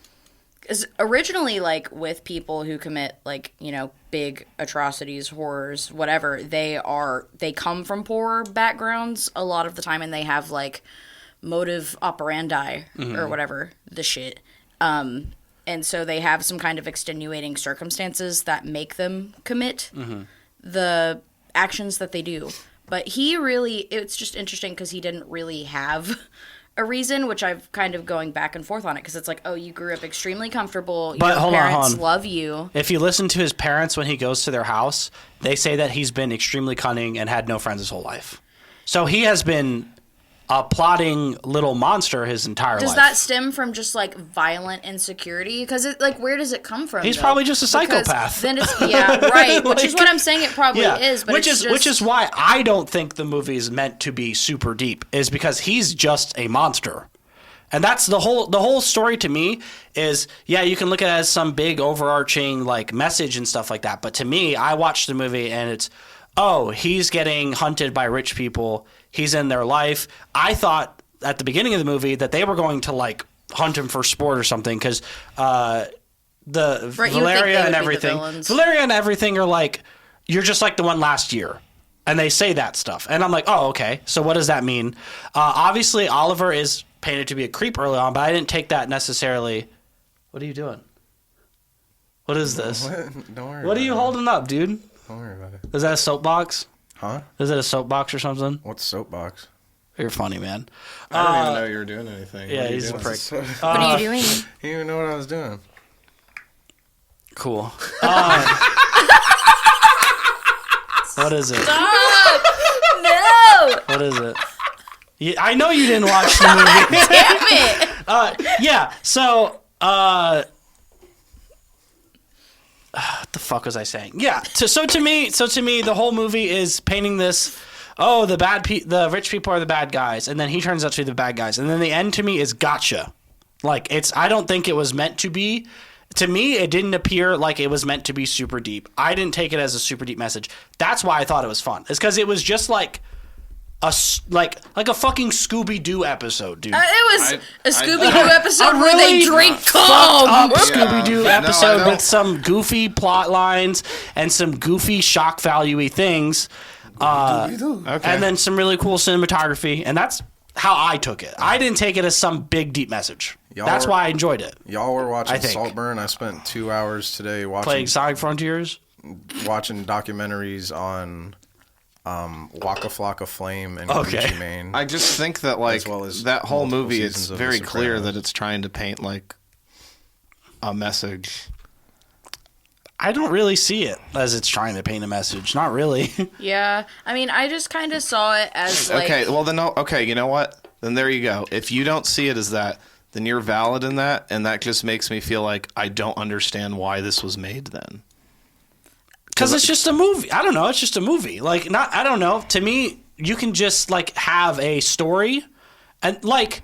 'cause originally, like, with people who commit, like, you know, big atrocities, horrors, whatever, they come from poor backgrounds a lot of the time, and they have, like, motive operandi or whatever, the shit. And so they have some kind of extenuating circumstances that make them commit the actions that they do. But it's just interesting because he didn't really have a reason, which I've kind of going back and forth on it, because it's like, oh, you grew up extremely comfortable, But your hold on, parents hold on. love you. If you listen to his parents when he goes to their house, they say that he's been extremely cunning and had no friends his whole life. So he has been a plotting little monster his entire Does life. that stem from just like violent insecurity? Because it, like, where does it come from? He's though? probably just a Because psychopath. Then it's right, which is what I'm saying. It probably is, but which it's is which is why I don't think the movie is meant to be super deep. Is because he's just a monster. And that's the whole story to me is, yeah, you can look at it as some big overarching like message and stuff like that. But to me, I watched the movie and it's, oh, he's getting hunted by rich people. He's in their life. I thought at the beginning of the movie that they were going to like hunt him for sport or something because Right, you would think they Valeria would and be the everything. villains. Valeria and everything are like, you're just like the one last year. And they say that stuff. And I'm like, oh, okay. So what does that mean? Obviously, Oliver is painted to be a creep early on, but I didn't take that necessarily. What are you doing? What is this? Don't worry. What are you holding up, dude? Don't worry about it. Is that a soapbox? Huh? Is it a soapbox or something? What's soapbox? You're funny, man. I didn't even know you were doing anything. Yeah, What are you he's a doing? prick. What are you doing? You didn't even know what I was doing. Cool. What is it? No! What is it? Yeah, I know you didn't watch the movie. Damn it! Yeah, so what the fuck was I saying? Yeah, so to me, the whole movie is painting this. Oh, the rich people are the bad guys, and then he turns out to be the bad guys, and then the end to me is gotcha. Like I don't think it was meant to be. To me, it didn't appear like it was meant to be super deep. I didn't take it as a super deep message. That's why I thought it was fun. It's because it was just like a fucking Scooby-Doo episode, dude. It was a Scooby-Doo I- episode a where they really drink fucked cum. up Yeah. Scooby-Doo No, episode I don't- with some goofy plot lines and some goofy shock value-y things. Okay. And then some really cool cinematography, and that's how I took it. I didn't take it as some big deep message. That's why I enjoyed it. Y'all were watching I think. Saltburn. I spent 2 hours today Playing Sonic Frontiers. watching documentaries on Waka Flocka Flame and Okay. Gucci Mane. I just think that like As well as that whole multiple movie, it's seasons of very The clear Sopranos. that it's trying to paint like a message. I don't really see it as it's trying to paint a message. Not really. Yeah, I mean, I just kind of saw it as like, Okay, well then, okay, you know what? Then there you go. If you don't see it as that, then you're valid in that, and that just makes me feel like I don't understand why this was made then. Because it's just a movie. I don't know. It's just a movie. Like, not. I don't know. To me, you can just like have a story, and like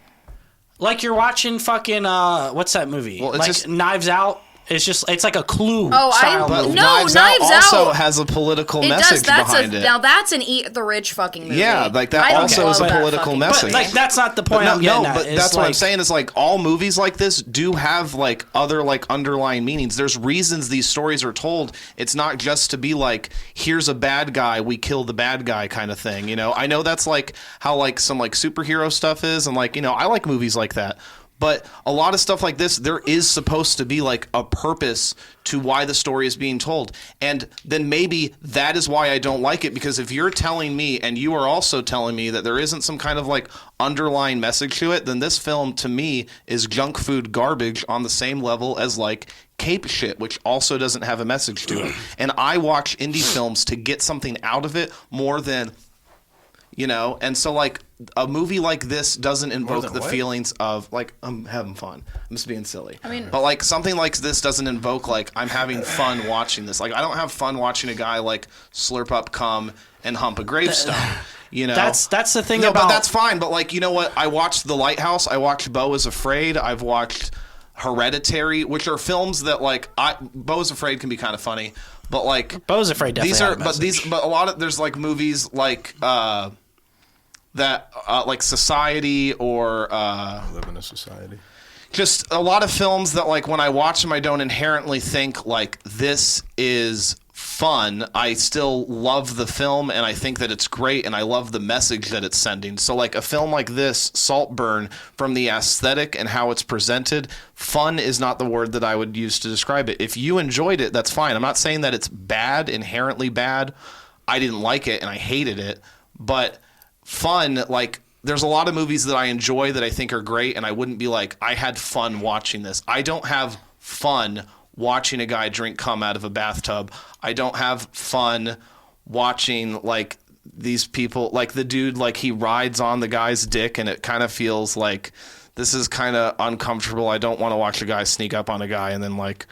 you're watching fucking what's that movie? Well, it's like just- Knives Out. It's like a Clue. Oh, style I- movie. no, Knives Out Knives also Out. has a political it message does. That's behind it. now that's an eat the rich fucking movie. Yeah, like that I also love is a that political fucking message. movie. Like that's not the point But I'm getting at. but It's that's what I'm like- saying is like all movies like this do have like other like underlying meanings. There's reasons these stories are told. It's not just to be like, here's a bad guy, we kill the bad guy kind of thing. You know, I know that's like how like some like superhero stuff is, and like, you know, I like movies like that. But a lot of stuff like this, there is supposed to be like a purpose to why the story is being told. And then maybe that is why I don't like it, because if you're telling me and you are also telling me that there isn't some kind of like underlying message to it, then this film to me is junk food garbage on the same level as like Cape shit, which also doesn't have a message to it. And I watch indie films to get something out of it more than, you know, and so like a movie like this doesn't invoke the feelings of like I'm having fun. I'm just being silly. I mean, but like something like this doesn't invoke like I'm having fun watching this. Like I don't have fun watching a guy like slurp up cum and hump a gravestone. You know, that's the thing no, about. But that's fine. But like, you know what? I watched The Lighthouse. I watched Beau is Afraid. I've watched Hereditary, which are films that like Beau is Afraid can be kind of funny, but like Beau is Afraid definitely but a lot of there's like movies like that like Society or Live in a Society. Just a lot of films that like when I watch them I don't inherently think like this is fun. I still love the film and I think that it's great and I love the message that it's sending. So like a film like this, Saltburn, from the aesthetic and how it's presented, fun is not the word that I would use to describe it. If you enjoyed it, that's fine. I'm not saying that it's bad, inherently bad. I didn't like it and I hated it, but fun, like there's a lot of movies that I enjoy that I think are great and I wouldn't be like, I had fun watching this. I don't have fun watching a guy drink cum out of a bathtub. I don't have fun watching like these people, like the dude, like he rides on the guy's dick and it kind of feels like this is kind of uncomfortable. I don't want to watch a guy sneak up on a guy and then like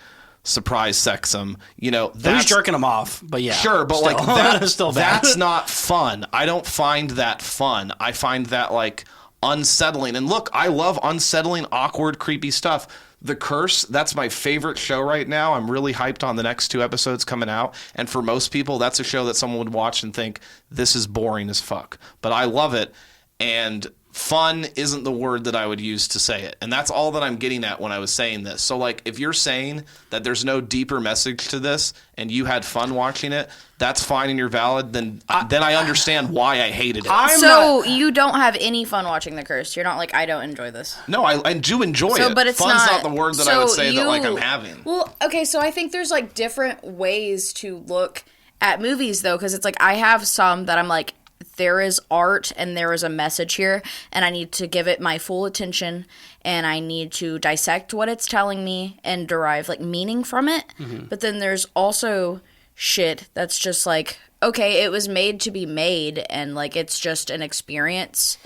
surprise sex him, you know. That's jerking him off, but yeah. Sure, but still, like that, still bad. That's not fun. I don't find that fun. I find that like unsettling. And look, I love unsettling, awkward, creepy stuff. The Curse, that's my favorite show right now. I'm really hyped on the next 2 episodes coming out. And for most people, that's a show that someone would watch and think, this is boring as fuck. But I love it. And fun isn't the word that I would use to say it. And that's all that I'm getting at when I was saying this. So, like, if you're saying that there's no deeper message to this and you had fun watching it, that's fine and you're valid, then I understand why I hated it. You don't have any fun watching The Curse. You're not like, I don't enjoy this. No, I do enjoy it. But it's Fun's not the word that I would say that like I'm having. Well, okay, so I think there's like different ways to look at movies though, because it's like I have some that I'm like, there is art and there is a message here and I need to give it my full attention and I need to dissect what it's telling me and derive like meaning from it. Mm-hmm. But then there's also shit that's just like, okay, it was made to be made and like it's just an experience.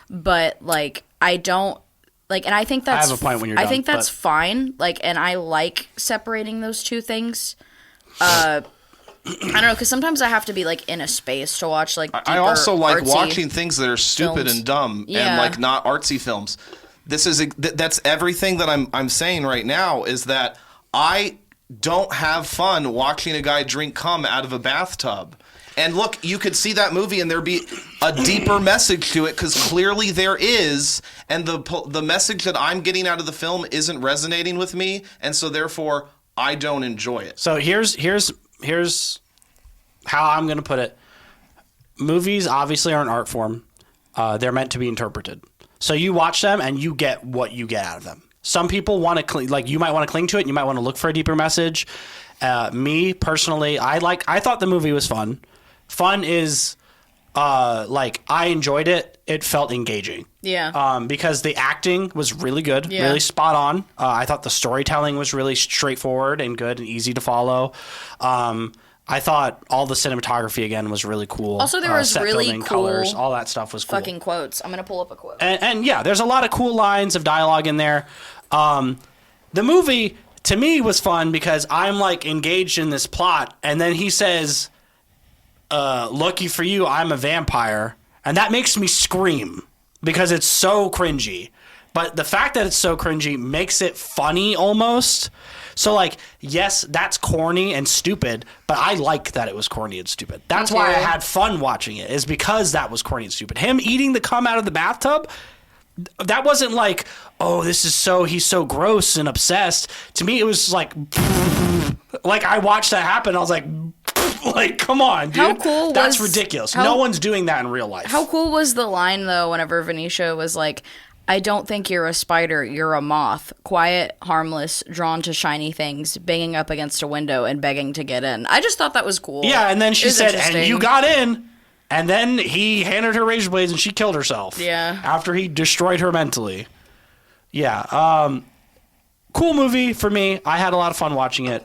But like I don't like, and I think that's I have a point when you're done, I think that's fine. Like, and I like separating those two things. I don't know, because sometimes I have to be like in a space to watch like deeper, I also like artsy watching things that are stupid films. and dumb and like not artsy films. This is that's everything that I'm saying right now is that I don't have fun watching a guy drink cum out of a bathtub. And look, you could see that movie and there'd be a deeper message to it because clearly there is, and the message that I'm getting out of the film isn't resonating with me, and so therefore I don't enjoy it. So here's how I'm going to put it. Movies obviously are an art form. They're meant to be interpreted. So you watch them and you get what you get out of them. Some people want to like you might want to cling to it. And you might want to look for a deeper message. Me personally, I thought the movie was fun. Fun is like I enjoyed it. It felt engaging. Yeah. Because the acting was really good, really spot on. I thought the storytelling was really straightforward and good and easy to follow. I thought all the cinematography again was really cool. Also, there was really building, cool colors, all that stuff was cool. Fucking quotes. I'm gonna pull up a quote. And yeah, there's a lot of cool lines of dialogue in there. The movie to me was fun because I'm like engaged in this plot, and then he says, "Lucky for you, I'm a vampire," and that makes me scream because it's so cringy. But the fact that it's so cringy makes it funny almost. So, like, yes, that's corny and stupid, but I like that it was corny and stupid. That's why I had fun watching it, is because that was corny and stupid. Him eating the cum out of the bathtub, that wasn't like, oh, he's so gross and obsessed. To me, it was like I watched that happen. I was like, come on, dude. How cool That's ridiculous. No one's doing that in real life. How cool was the line, though, whenever Venetia was like, I don't think you're a spider, you're a moth. Quiet, harmless, drawn to shiny things, banging up against a window and begging to get in. I just thought that was cool. Yeah, and then she said, and interesting. you got in. And then he handed her razor blades and she killed herself. Yeah. After he destroyed her mentally. Yeah. Cool movie for me. I had a lot of fun watching it.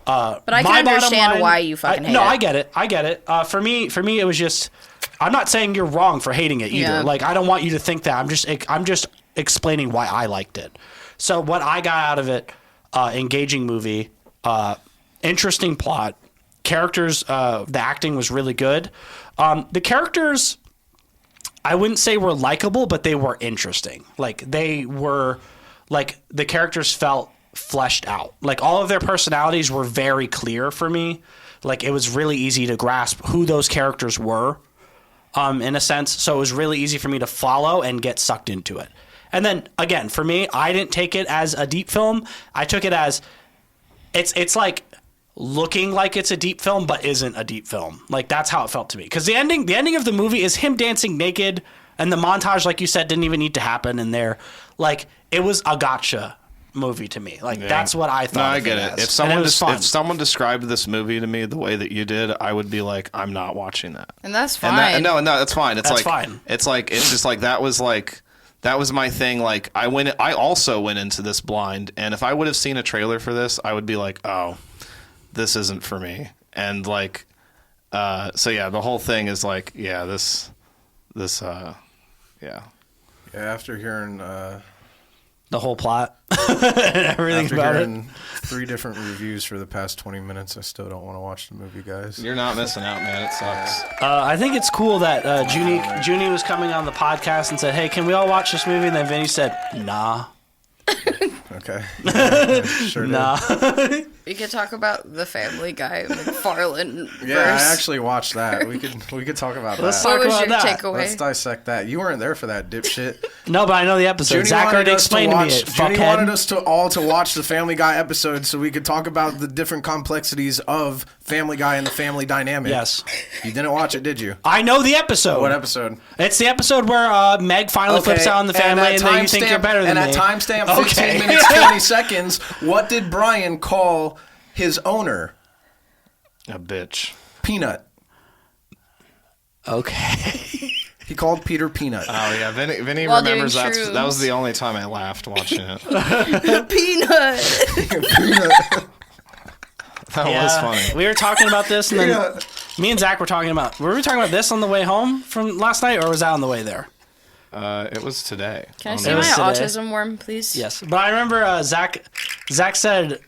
But I can understand why you fucking hate it. No, I get it. For me, it was just. I'm not saying you're wrong for hating it either. Yeah. Like, I don't want you to think that. I'm just explaining why I liked it. So what I got out of it, engaging movie, interesting plot, characters. The acting was really good. The characters, I wouldn't say were likable, but they were interesting. Like, they were, like, the characters felt fleshed out. Like, all of their personalities were very clear for me. Like, it was really easy to grasp who those characters were, in a sense. So it was really easy for me to follow and get sucked into it. And then, again, for me, I didn't take it as a deep film. I took it as, it's like looking like it's a deep film, but isn't a deep film. Like, that's how it felt to me. Because the ending of the movie is him dancing naked, and the montage, like you said, didn't even need to happen in there. Like, it was a gotcha movie to me. Like, that's what I thought. No, I get it. As. If someone described this movie to me the way that you did, I would be like, I'm not watching that. And that's fine. No, that's fine. It's That's like fine. It's just like that was my thing. Like, I also went into this blind, and if I would have seen a trailer for this, I would be like, oh, this isn't for me. And like, so yeah, the whole thing is like, yeah, this, yeah. Yeah, after hearing The whole plot and everything after about hearing it. 3 different reviews for the past 20 minutes, I still don't want to watch the movie, guys. You're not missing out, man. It sucks. I think it's cool that Juni was coming on the podcast and said, hey, can we all watch this movie? And then Vinny said, nah. Okay. Yeah, sure did. Nah. We could talk about the Family Guy McFarlane Yeah, verse. I actually watched that. We could talk about Let's that. talk What was about your that. takeaway? Let's dissect that. You weren't there for that, dipshit. No, but I know the episode. Junie Zach wanted already us to explained to me watch- it. Junie wanted Fuckhead. us to all to watch the Family Guy episode so we could talk about the different complexities of Family Guy and the family dynamic. Yes. You didn't watch it, did you? I know the episode. What episode? It's the episode where Meg finally flips out on the family and then you think you're better than me. And at timestamp 15 minutes, 20 seconds, what did Brian call his owner? A bitch. Peanut. Okay. He called Peter Peanut. Oh yeah, Vinny While remembers doing that. shrooms. That was the only time I laughed watching it. Peanut. Peanut. That was funny. We were talking about this and then Peanut. me and Zach were talking about this on the way home from last night, or was that on the way there? It was today. Can I It see my was today. autism worm, please? Yes. But I remember Zach said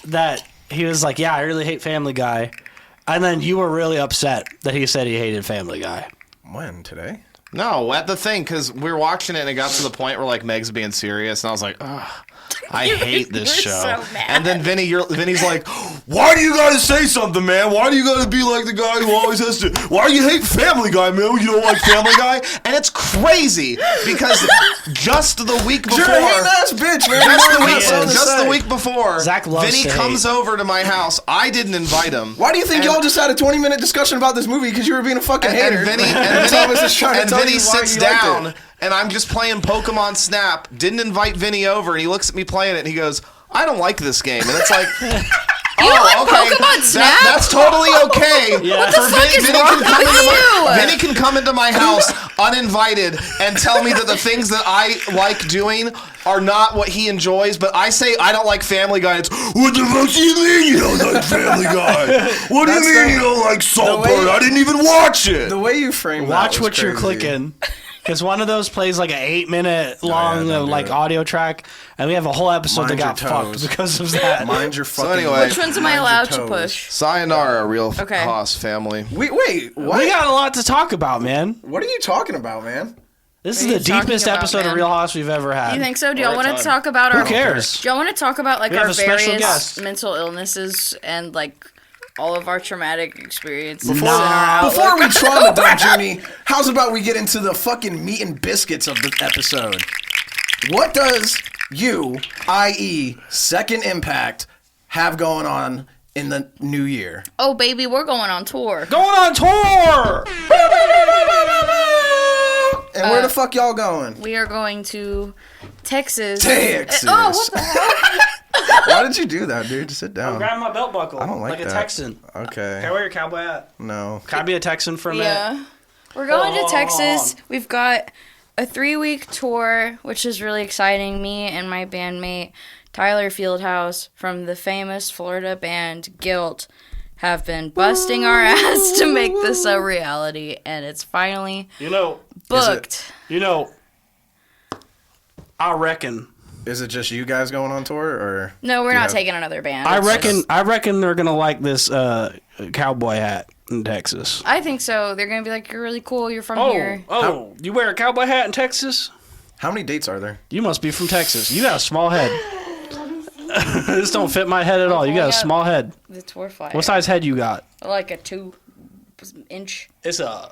that he was like, yeah, I really hate Family Guy. And then you were really upset that he said he hated Family Guy. When? Today? No, at the thing, because we were watching it and it got to the point where like Meg's being serious, and I was like, ugh, I hate this You were show. so mad. And then Vinny's like, why do you gotta say something, man? Why do you gotta be like the guy who always has to? Why do you hate Family Guy, man? You don't like Family Guy? And it's crazy because just the week before, You're a hating ass bitch, man. just the week before, Zach loves Vinny to comes hate. over to my house. I didn't invite him. Why do you think And- y'all just had a 20-minute discussion about this movie because you were being a fucking hater? And Vinny, So I was just trying to and tell Vinny you why sits you liked down, it. and I'm just playing Pokemon Snap. Didn't invite Vinny over, and he looks at me playing it, and he goes, "I don't like this game." And it's like, like Pokemon Snap? That's totally okay. What the fuck is wrong with you? Vinny can come into my house uninvited and tell me that the things that I like doing are not what he enjoys, but I say I don't like Family Guy. It's, what the fuck do you mean you don't like Family Guy? What do you That's mean the- you don't like the Saltburn? way- I didn't even watch it. The way you frame that Watch was what you're crazy. clicking. Because one of those plays like an 8-minute long don't do it. audio track, and we have a whole episode Mind that got your fucked toes. because of that. Mind your fucking... anyway- Which ones am I mind your allowed to toes. push? Sayonara, Real Okay. Haas family. Wait, what? We got a lot to talk about, man. What are you talking about, man? This What is are the you talking deepest about, episode of man? Real House we've ever had. You think so? Do y'all We're at want to time. talk about our... Who cares? Do y'all want to talk about like We have our a special various guest. mental illnesses and like all of our traumatic experiences Nah. in our Before outlook? we trauma dump, Junie, how's about we get into the fucking meat and biscuits of the episode? What does you, i.e., Second Impact, have going on in the new year? Oh baby, we're going on tour. Going on tour! And where the fuck y'all going? We are going to Texas. Texas. Oh, what the hell? Why did you do that, dude? Just sit down. I'm grabbing my belt buckle. I don't like a that. Texan. Okay. Can I wear your cowboy hat? No. Can I be a Texan for a minute? Yeah. We're going Hold to on. Texas. We've got a 3-week tour, which is really exciting. Me and my bandmate, Tyler Fieldhouse, from the famous Florida band Guilt, have been busting our ass to make this a reality, and it's finally booked. I reckon. Is it just you guys going on tour, or No, we're do you not have- taking another band. I It's reckon they're gonna like this cowboy hat in Texas. I think so. They're going to be like, you're really cool. You're from here. You wear a cowboy hat in Texas? How many dates are there? You must be from Texas. You got a small head. This don't fit my head at all. You got a small head. The tour flyer. What size head you got? Like a 2-inch. It's a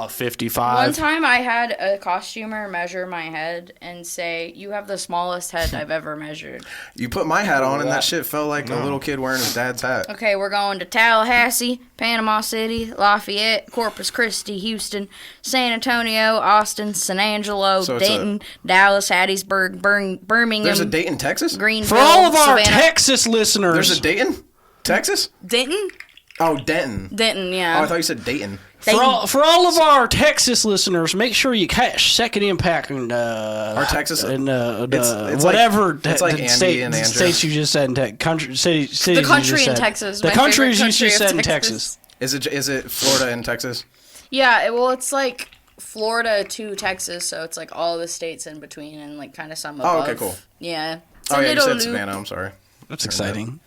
55. One time I had a costumer measure my head and say, you have the smallest head I've ever measured. You put my hat on, and that shit felt like a little kid wearing his dad's hat. Okay, we're going to Tallahassee, Panama City, Lafayette, Corpus Christi, Houston, San Antonio, Austin, San Angelo, So it's Dayton, Dallas, Hattiesburg, Birmingham, There's a Dayton, Texas? Greenville, For all of our Savannah. Texas listeners, There's a Dayton? Texas? Denton? Oh, Denton. Denton, yeah. Oh, I thought you said Dayton. for all of our Texas listeners, make sure you catch Second Impact and Our Texas? and It's whatever like- it's like Andy and Andrew. states you just said in cities The you country just in said. Texas. The my countries favorite you country just of said in Texas. Is it Florida and Texas? Yeah, well, it's like Florida to Texas, so it's like all the states in between and like kind of some above. Oh, okay, cool. Yeah. It's Oh, a yeah, you little said loop. Savannah. I'm sorry. That's exciting.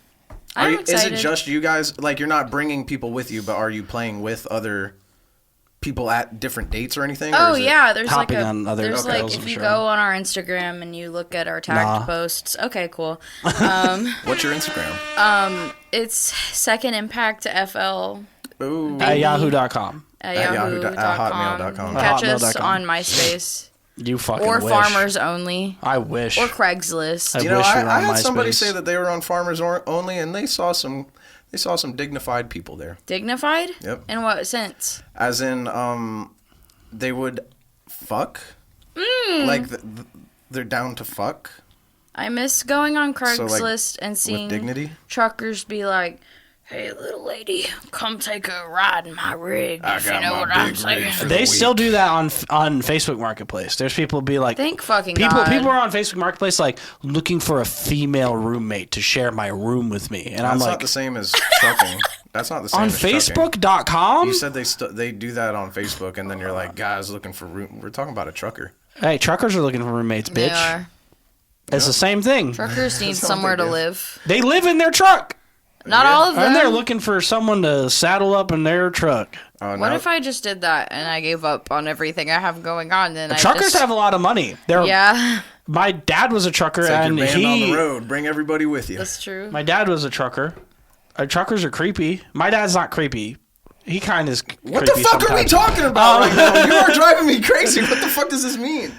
I'm Is excited. it just you guys? Like, you're not bringing people with you, but are you playing with other people at different dates or anything? Oh or is it- yeah, there's like hopping on other there's like girls, if I'm you sure. go on our Instagram and you look at our tagged Nah. posts. Okay, cool. What's your Instagram? It's Second Impact FL Ooh. At yahoo.com. at At yahoo.com. hotmail.com. Catch At us hotmail.com. on MySpace You fucking or wish. Farmers Only I wish. or Craigslist. I You know, wish we were I on had somebody MySpace. say that they were on Farmers Only, and they saw some dignified people there. Dignified? Yep. In what sense? As in, they would fuck. Like they're down to fuck I miss going on So, like, Craigslist and with seeing dignity. truckers be like, "Hey, little lady, come take a ride in my rig." I If you got know my what I'm big saying. rig for They the still week. do that on Facebook Marketplace. There's people be like, Thank fucking people God. people are on Facebook Marketplace like looking for a female roommate to share my room with me, and I'm That's not like, the same as trucking. That's not the same on as trucking. Facebook.com. You said they do that on Facebook, and then you're like, guys looking for room. We're talking about a trucker. Hey, truckers are looking for roommates, They bitch. are. It's the same thing. Truckers need That's not somewhere what to they do. live. They live in their truck, Not all of them. and they're looking for someone to saddle up in their truck. What if I just did that and I gave up on everything I have going on? Then Truckers have a lot of money. Yeah, My dad was a trucker, Take and your band on he. the road. Bring everybody with you. that's true. My dad was a trucker. Truckers are creepy. My dad's not creepy. He kind of is. What the fuck are we talking about right now? You are driving me crazy. What the fuck does this mean?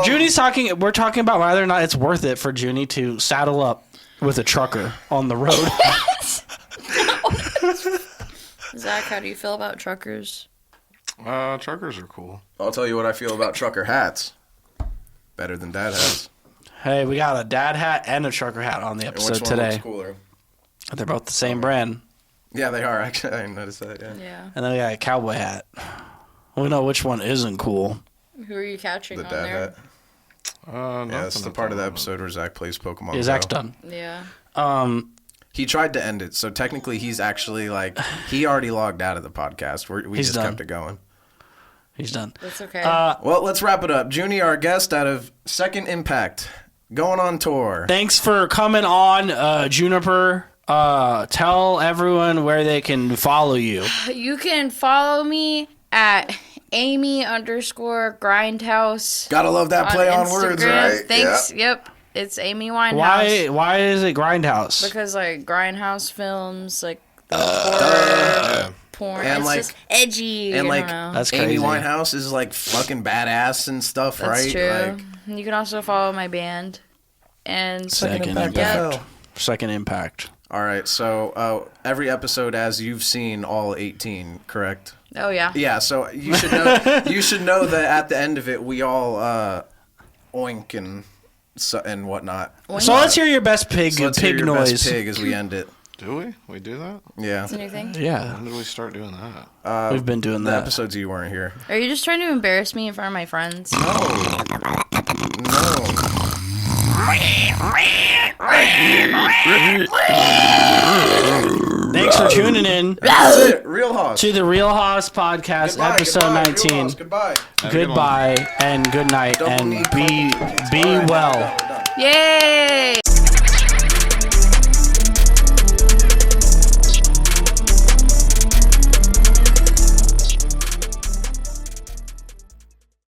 Junie's talking. We're talking about whether or not it's worth it for Junie to saddle up with a trucker on the road. Zach, how do you feel about truckers? Truckers are cool. I'll tell you what I feel about trucker hats. Better than dad hats. Hey, we got a dad hat and a trucker hat on the And episode which one today. looks cooler? They're both the same brand. Yeah, they are. Actually, I didn't notice that. Yeah. Yeah. And then we got a cowboy hat. We know which one isn't cool. Who are you catching The on dad there? hat. Yeah, that's the part of the episode where Zach plays Pokemon Yeah, Go. Zach's done. Yeah. He tried to end it, so technically he's actually like he already logged out of the podcast. We He's just done. kept it going. He's done. That's okay. Well, let's wrap it up. Junie, our guest out of Second Impact, going on tour. Thanks for coming on, Juniper. Tell everyone where they can follow you. You can follow me at Amy_Grindhouse. Gotta love that play on words, Instagram. right? Thanks. Yeah. Yep. It's Amy Winehouse. Why is it Grindhouse? Because like Grindhouse films, like the horror, porn, And, it's like- just edgy. And I like don't know. That's Amy crazy. Winehouse is like fucking badass and stuff, That's right? true. Like, And you can also follow my band. And Second Impact Impact. FL. Second Impact. all right, so every episode, as you've seen all 18, correct? Oh yeah. Yeah, so you should know. You should know that at the end of it, we all oink and whatnot. So let's hear your best pig So let's hear pig your noise. best pig as we end it. Do we? We do that? Yeah. It's a new thing. Yeah, When did we start doing that? we've been doing The that. episodes you weren't here. Are you just trying to embarrass me in front of my friends? No. Thanks for tuning in That's it. Real Hoss. to the Real Hoss Podcast, Goodbye, episode goodbye, 19. Real Hoss, goodbye. Goodbye and good night, Double and knee be couple. be All right, well. we're done. Yay!